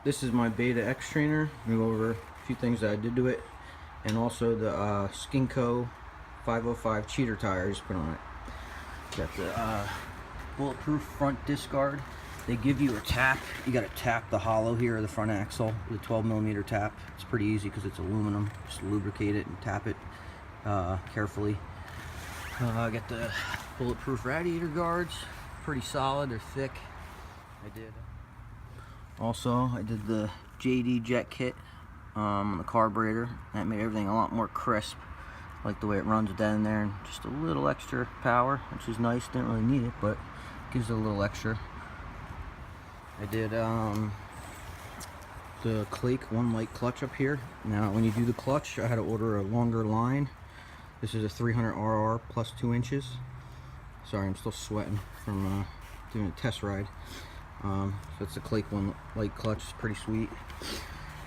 This is my Beta Xtrainer. I'll go over a few things that I did to it, and also the Skinko 505 cheater tires put on it. Got the bulletproof front disc guard. They give you a tap. You got to tap the hollow here of the front axle with a 12mm tap. It's pretty easy because it's aluminum. Just lubricate it and tap it carefully. I got the bulletproof radiator guards. Pretty solid. They're thick. I did the JD jet kit on the carburetor. That made everything a lot more crisp. I like the way it runs with that in there, and just a little extra power, which is nice. Didn't really need it, but gives it a little extra. I did the Clake 1 light clutch up here. Now when you do the clutch, I had to order a longer line. This is a 300RR plus 2 inches. Sorry, I'm still sweating from doing a test ride. So it's the Clake 1 light clutch. It's pretty sweet.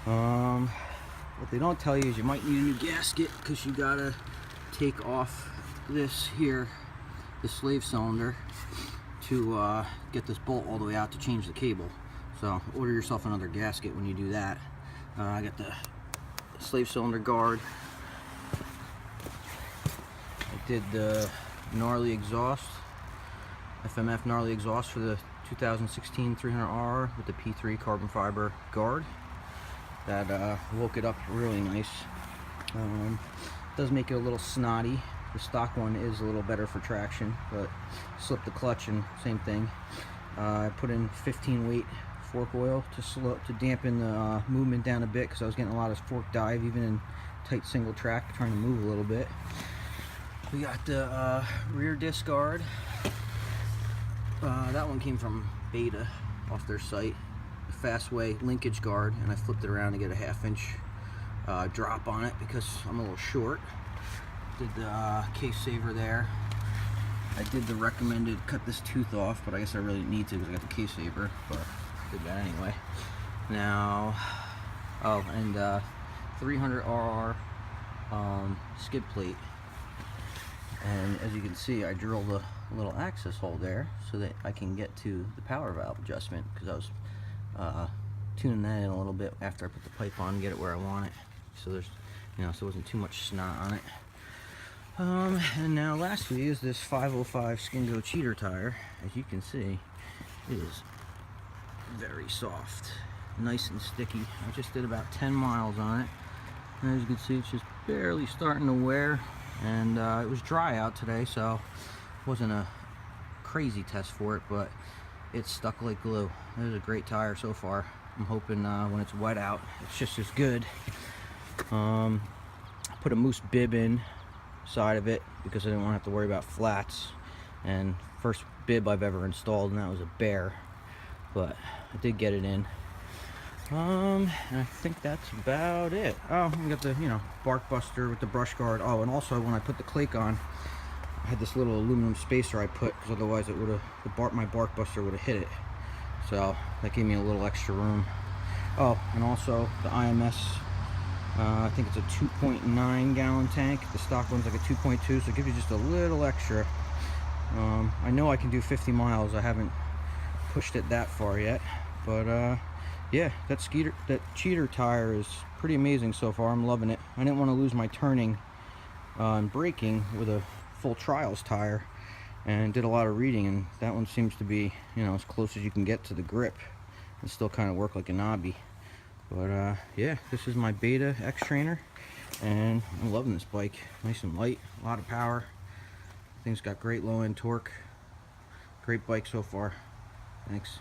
What they don't tell you is you might need a new gasket, because you gotta take off this here, the slave cylinder, to get this bolt all the way out to change the cable. So order yourself another gasket when you do that. I got the slave cylinder guard. I did the gnarly exhaust, FMF gnarly exhaust for the 2016 300R with the P3 carbon fiber guard. That woke it up really nice. Does make it a little snotty. The stock one is a little better for traction, but slip the clutch and same thing. I put in 15 weight fork oil to dampen the movement down a bit, because I was getting a lot of fork dive even in tight single track, trying to move a little bit. We got the rear disc guard. That one came from Beta off their site. The Fastway linkage guard, and I flipped it around to get a 1/2 inch drop on it because I'm a little short. Did the case saver there. I did the recommended cut this tooth off, but I guess I really didn't need to because I got the case saver, but I did that anyway. Now, and 300RR skid plate. And as you can see, I drilled a little access hole there so that I can get to the power valve adjustment, because I was tuning that in a little bit after I put the pipe on and get it where I want it. So there's, so there wasn't too much snot on it. And now lastly is this 505 Skinko cheater tire. As you can see, it is very soft, nice and sticky. I just did about 10 miles on it, and as you can see, it's just barely starting to wear. And it was dry out today, so it wasn't a crazy test for it, but it's stuck like glue. It was a great tire so far. I'm hoping when it's wet out, it's just as good. I put a moose bib in side of it because I didn't want to have to worry about flats. And first bib I've ever installed, and that was a bear, but I did get it in. And I think that's about it. Oh, we got the bark buster with the brush guard. Oh, and also when I put the Clake on, I had this little aluminum spacer I put, because otherwise it would have my bark buster would have hit it. So that gave me a little extra room. Oh, and also the IMS. I think it's a 2.9 gallon tank. The stock one's like a 2.2, so it gives you just a little extra. I know I can do 50 miles. I haven't pushed it that far yet, but yeah, that cheater tire is pretty amazing so far. I'm loving it. I didn't want to lose my turning and braking with a full trials tire, and did a lot of reading, and that one seems to be as close as you can get to the grip and still kind of work like a knobby. But yeah, this is my Beta Xtrainer, and I'm loving this bike. Nice and light, a lot of power. Thing's got great low end torque. Great bike so far. Thanks.